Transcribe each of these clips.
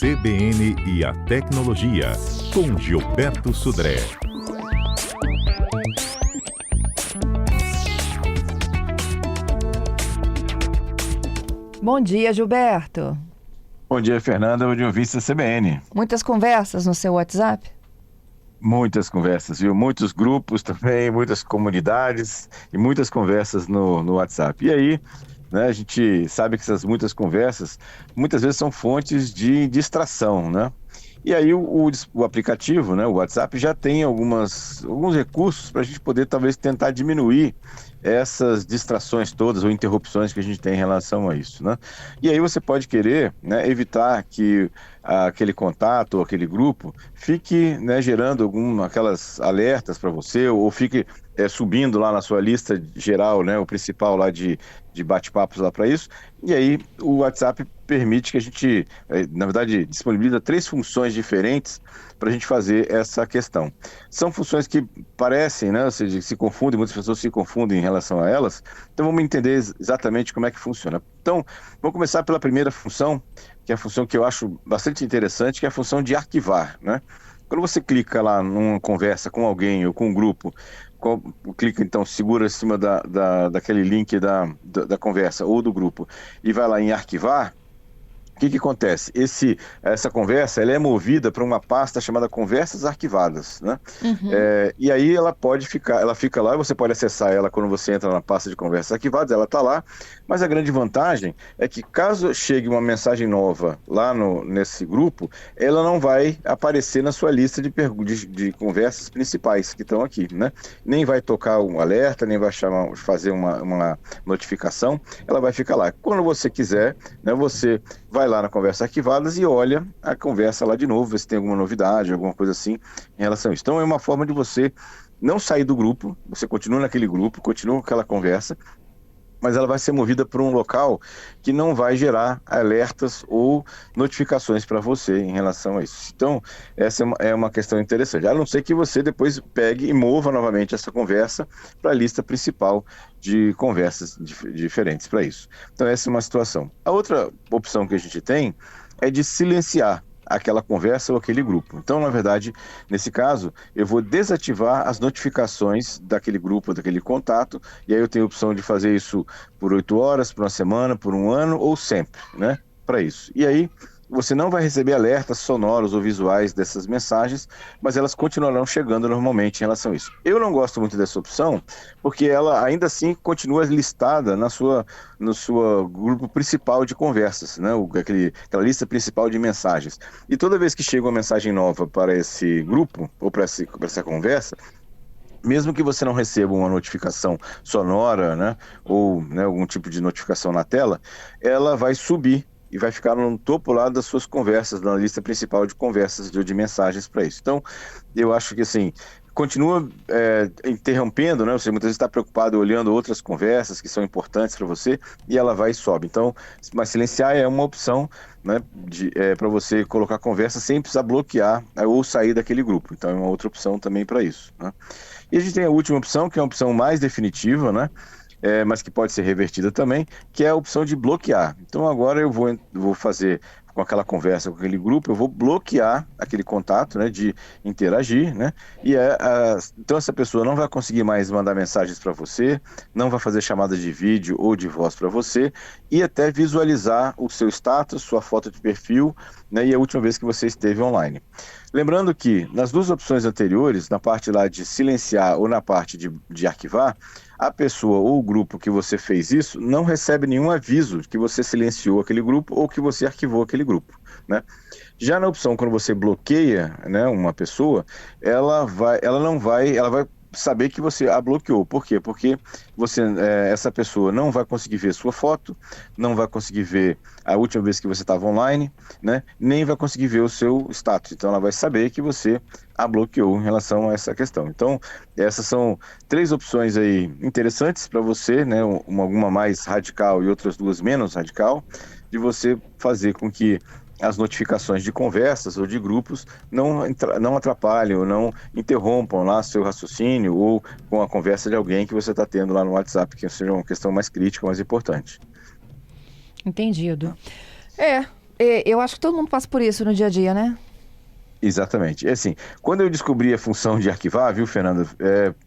CBN e a Tecnologia, com Gilberto Sudré. Bom dia, Gilberto. Bom dia, Fernanda. Bom dia, ouvinte da CBN. Muitas conversas no seu WhatsApp? Muitas conversas, viu? Muitos grupos também, muitas comunidades e muitas conversas no WhatsApp. E aí, né, a gente sabe que essas muitas conversas, muitas vezes são fontes de distração, né? E aí o aplicativo, né, o WhatsApp, já tem alguns recursos para a gente poder talvez tentar diminuir essas distrações todas ou interrupções que a gente tem em relação a isso, né? E aí você pode querer, né, evitar que aquele contato ou aquele grupo fique, né, gerando aquelas alertas para você ou fique subindo lá na sua lista geral, né, o principal lá de bate-papos lá para isso. E aí o WhatsApp permite que a gente, na verdade, disponibiliza 3 funções diferentes para a gente fazer essa questão. São funções que parecem, né, ou seja, se confundem, muitas pessoas se confundem em relação a elas, então vamos entender exatamente como é que funciona. Então, vamos começar pela primeira função, que é a função que eu acho bastante interessante, que é a função de arquivar, né? Quando você clica lá numa conversa com alguém ou com um grupo, clica então, segura em cima daquele link da conversa ou do grupo e vai lá em arquivar, o que acontece? Essa conversa ela é movida para uma pasta chamada Conversas Arquivadas, né? Uhum. E aí ela fica lá, você pode acessar ela quando você entra na pasta de Conversas Arquivadas, ela está lá, mas a grande vantagem é que caso chegue uma mensagem nova lá nesse grupo, ela não vai aparecer na sua lista de conversas principais que estão aqui, né? Nem vai tocar um alerta, nem vai fazer uma notificação, ela vai ficar lá. Quando você quiser, né, você vai lá na Conversas Arquivadas e olha a conversa lá de novo, ver se tem alguma novidade, alguma coisa assim em relação a isso. Então é uma forma de você não sair do grupo, você continua naquele grupo, continua com aquela conversa, mas ela vai ser movida para um local que não vai gerar alertas ou notificações para você em relação a isso. Então, essa é uma questão interessante. A não ser que você depois pegue e mova novamente essa conversa para a lista principal de conversas diferentes para isso. Então, essa é uma situação. A outra opção que a gente tem é de silenciar aquela conversa ou aquele grupo. Então, na verdade, nesse caso, eu vou desativar as notificações daquele grupo, daquele contato, e aí eu tenho a opção de fazer isso por 8 horas, por uma semana, por um ano ou sempre, né, para isso. E aí, você não vai receber alertas sonoros ou visuais dessas mensagens, mas elas continuarão chegando normalmente em relação a isso. Eu não gosto muito dessa opção, porque ela ainda assim continua listada no seu grupo principal de conversas, né? Aquela lista principal de mensagens. E toda vez que chega uma mensagem nova para esse grupo, ou para essa conversa, mesmo que você não receba uma notificação sonora, né, ou, né, algum tipo de notificação na tela, ela vai subir e vai ficar no topo lá das suas conversas, na lista principal de conversas de mensagens para isso. Então, eu acho que assim, continua interrompendo, né? Você muitas vezes está preocupado olhando outras conversas que são importantes para você e ela vai e sobe. Então, mas silenciar é uma opção, né, para você colocar conversa sem precisar bloquear ou sair daquele grupo. Então, é uma outra opção também para isso, né? E a gente tem a última opção, que é uma opção mais definitiva, né? Mas que pode ser revertida também, que é a opção de bloquear. Então agora eu vou fazer com aquela conversa com aquele grupo, eu vou bloquear aquele contato, né, de interagir, né, e então essa pessoa não vai conseguir mais mandar mensagens para você, não vai fazer chamadas de vídeo ou de voz para você, e até visualizar o seu status, sua foto de perfil, né, e a última vez que você esteve online. Lembrando que nas 2 opções anteriores, na parte lá de silenciar ou na parte de arquivar, a pessoa ou o grupo que você fez isso não recebe nenhum aviso de que você silenciou aquele grupo ou que você arquivou aquele grupo, né? Já na opção, quando você bloqueia, né, uma pessoa, ela vai saber que você a bloqueou. Por quê? Porque essa pessoa não vai conseguir ver sua foto, não vai conseguir ver a última vez que você estava online, né? Nem vai conseguir ver o seu status. Então ela vai saber que você a bloqueou em relação a essa questão. Então, essas são 3 opções aí interessantes para você, né? Uma mais radical e outras 2 menos radical, de você fazer com que as notificações de conversas ou de grupos não atrapalhem ou não interrompam lá seu raciocínio ou com a conversa de alguém que você está tendo lá no WhatsApp, que seja uma questão mais crítica, mais importante. Entendido. Eu acho que todo mundo passa por isso no dia a dia, né? Exatamente. É assim, quando eu descobri a função de arquivar, viu, Fernanda,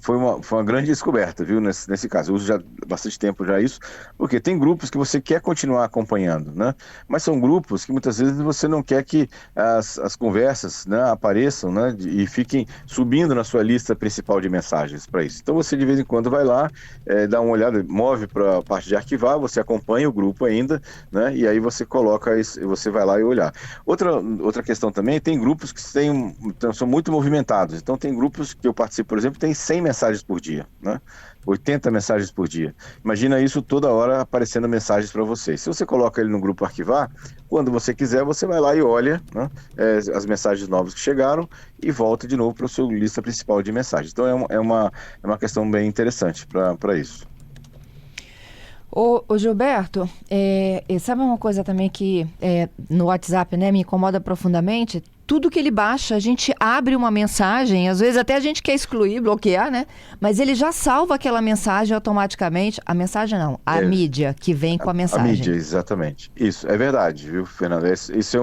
foi uma grande descoberta, viu, nesse caso. Eu uso já há bastante tempo já isso, porque tem grupos que você quer continuar acompanhando, né? Mas são grupos que muitas vezes você não quer que as conversas, né, apareçam, né, e fiquem subindo na sua lista principal de mensagens para isso. Então você de vez em quando vai lá, dá uma olhada, move para a parte de arquivar, você acompanha o grupo ainda, né? E aí você coloca, você vai lá e olhar. Outra questão também, tem grupos que são muito movimentados. Então tem grupos que eu participo, por exemplo, tem 100 mensagens por dia, né? 80 mensagens por dia. Imagina isso toda hora aparecendo mensagens para você. Se você coloca ele no grupo arquivar, quando você quiser, você vai lá e olha, né, as mensagens novas que chegaram e volta de novo para a sua lista principal de mensagens. Então é uma questão bem interessante para isso. Ô Gilberto, sabe uma coisa também que no WhatsApp, né, me incomoda profundamente? Tudo que ele baixa, a gente abre uma mensagem, às vezes até a gente quer excluir, bloquear, né? Mas ele já salva aquela mensagem automaticamente. A mensagem não, a mídia que vem com a mensagem. A mídia, exatamente. Isso, é verdade, viu, Fernanda? Isso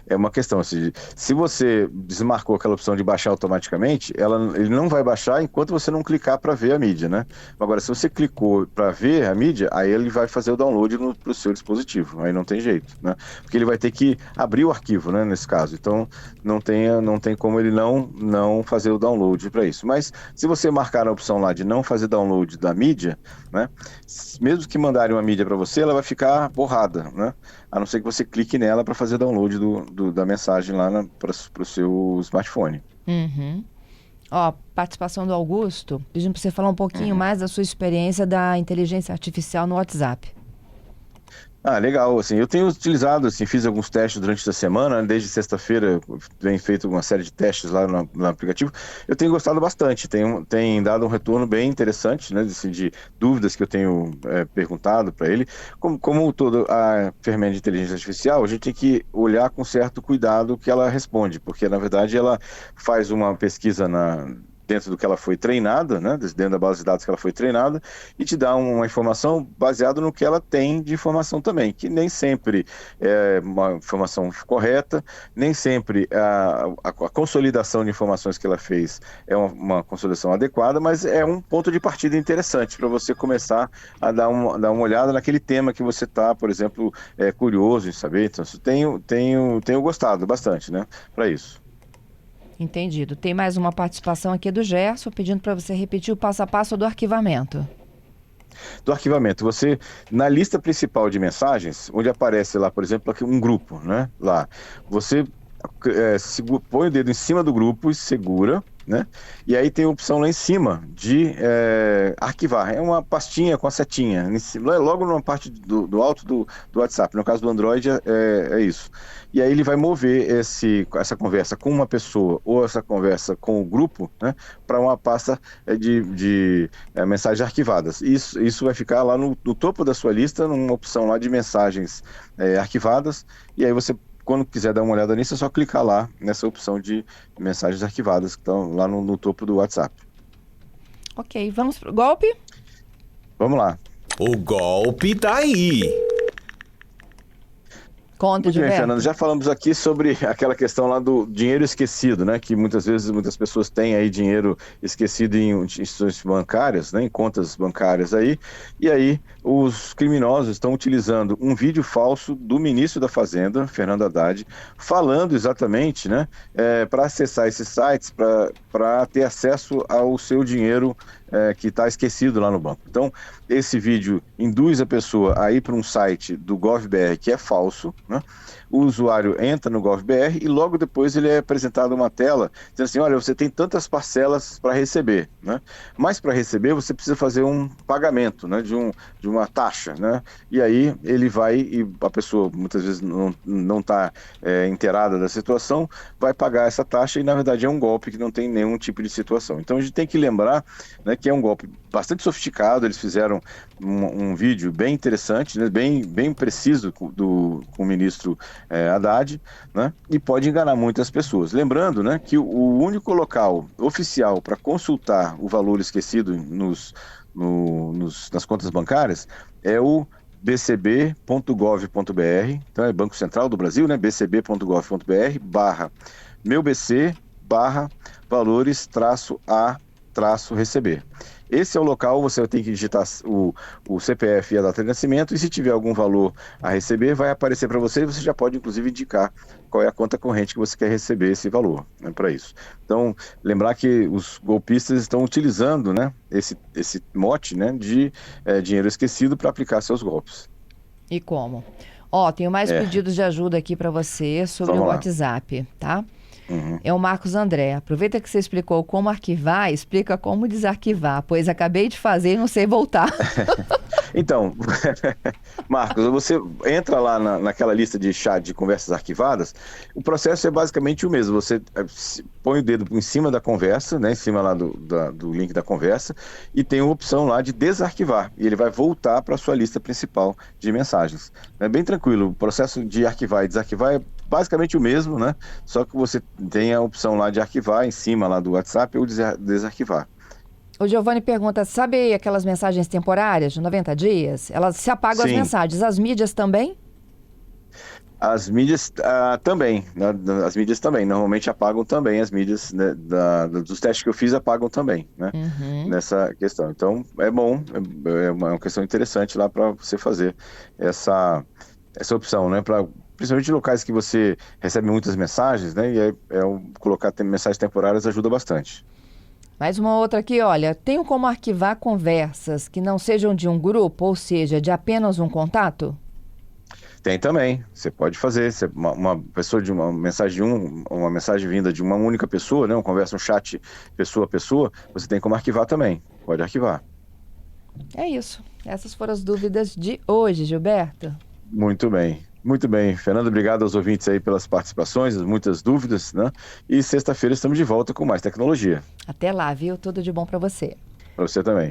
é uma questão. Assim, se você desmarcou aquela opção de baixar automaticamente, ele não vai baixar enquanto você não clicar para ver a mídia, né? Agora, se você clicou para ver a mídia, aí ele vai fazer o download para o seu dispositivo. Aí não tem jeito, né? Porque ele vai ter que abrir o arquivo, né, nesse caso. Então, não tem como ele não fazer o download para isso. Mas se você marcar a opção lá de não fazer download da mídia, né, mesmo que mandarem uma mídia para você, ela vai ficar borrada, né, a não ser que você clique nela para fazer download da mensagem lá para o seu smartphone. Uhum. Ó, participação do Augusto, pedindo para você falar um pouquinho mais da sua experiência da inteligência artificial no WhatsApp. Legal, assim, eu tenho utilizado, assim, fiz alguns testes durante essa semana, desde sexta-feira venho feito uma série de testes lá no aplicativo, eu tenho gostado bastante, tem dado um retorno bem interessante, né, assim, de dúvidas que eu tenho perguntado para ele. Como toda a ferramenta de inteligência artificial, a gente tem que olhar com certo cuidado o que ela responde, porque na verdade ela faz uma pesquisa dentro do que ela foi treinada, né, dentro da base de dados que ela foi treinada, e te dá uma informação baseada no que ela tem de informação também, que nem sempre é uma informação correta, nem sempre a consolidação de informações que ela fez é uma consolidação adequada, mas é um ponto de partida interessante para você começar a dar uma olhada naquele tema que você está, por exemplo, curioso em saber. Então, tenho gostado bastante, né, para isso. Entendido. Tem mais uma participação aqui do Gerson, pedindo para você repetir o passo a passo do arquivamento. Do arquivamento, você, na lista principal de mensagens, onde aparece lá, por exemplo, aqui um grupo, né? Lá, você põe o dedo em cima do grupo e segura, né? E aí tem a opção lá em cima de arquivar. É uma pastinha com a setinha, logo numa parte do alto do WhatsApp. No caso do Android é isso. E aí ele vai mover essa conversa com uma pessoa ou essa conversa com o grupo, né, para uma pasta de mensagens arquivadas. Isso vai ficar lá no topo da sua lista, numa opção lá de mensagens arquivadas. E aí você, quando quiser dar uma olhada nisso, é só clicar lá nessa opção de mensagens arquivadas que estão lá no topo do WhatsApp. Ok, vamos pro golpe? Vamos lá. O golpe tá aí. Conta, Muito bem, Gilberto. Fernando, já falamos aqui sobre aquela questão lá do dinheiro esquecido, né? Que muitas vezes muitas pessoas têm aí dinheiro esquecido em instituições bancárias, né? Em contas bancárias aí. E aí os criminosos estão utilizando um vídeo falso do ministro da Fazenda, Fernando Haddad, falando exatamente, né? Para acessar esses sites, para ter acesso ao seu dinheiro que está esquecido lá no banco. Então, esse vídeo induz a pessoa a ir para um site do GovBR que é falso, né? O usuário entra no GovBR e logo depois ele é apresentado uma tela dizendo assim, olha, você tem tantas parcelas para receber, né? Mas para receber você precisa fazer um pagamento, né, de uma taxa, né? E aí ele vai, e a pessoa muitas vezes não está inteirada da situação, vai pagar essa taxa e na verdade é um golpe que não tem nenhum tipo de situação. Então a gente tem que lembrar, né, que é um golpe bastante sofisticado. Eles fizeram um vídeo bem interessante, né, bem preciso com o ministro Haddad, né, e pode enganar muitas pessoas. Lembrando, né, que o único local oficial para consultar o valor esquecido nas contas bancárias é o bcb.gov.br, então é Banco Central do Brasil, né? bcb.gov.br/meubc/valores-a-receber. Esse é o local, você tem que digitar o CPF e a data de nascimento, e se tiver algum valor a receber, vai aparecer para você, e você já pode, inclusive, indicar qual é a conta corrente que você quer receber esse valor, né, para isso. Então, lembrar que os golpistas estão utilizando, né, esse mote, né, de dinheiro esquecido para aplicar seus golpes. E como? Ó, tenho mais pedidos de ajuda aqui para você sobre o WhatsApp, tá? É o Marcos André. Aproveita que você explicou como arquivar, explica como desarquivar, pois acabei de fazer e não sei voltar. Então, Marcos, você entra lá naquela lista de chat de conversas arquivadas, o processo é basicamente o mesmo. Você põe o dedo em cima da conversa, né, em cima lá do link da conversa, e tem uma opção lá de desarquivar, e ele vai voltar para a sua lista principal de mensagens. É bem tranquilo, o processo de arquivar e desarquivar é basicamente o mesmo, né? Só que você tem a opção lá de arquivar em cima lá do WhatsApp ou desarquivar. O Giovanni pergunta, sabe aquelas mensagens temporárias de 90 dias? Elas se apagam as mensagens, as mídias também? As mídias também, né? As mídias também, normalmente apagam também as mídias, né, dos testes que eu fiz apagam também, né? Nessa questão. Então é bom, é uma questão interessante lá para você fazer essa opção, né? Principalmente em locais que você recebe muitas mensagens, né? E aí, colocar mensagens temporárias ajuda bastante. Mais uma outra aqui, olha, tenho como arquivar conversas que não sejam de um grupo, ou seja, de apenas um contato? Tem também, você pode fazer, uma pessoa de uma mensagem uma mensagem vinda de uma única pessoa, né? Uma conversa, um chat pessoa a pessoa, você tem como arquivar também, pode arquivar. É isso, essas foram as dúvidas de hoje, Gilberto. Muito bem. Muito bem, Fernando, obrigado aos ouvintes aí pelas participações, muitas dúvidas, né? E sexta-feira estamos de volta com mais tecnologia. Até lá, viu? Tudo de bom para você. Para você também.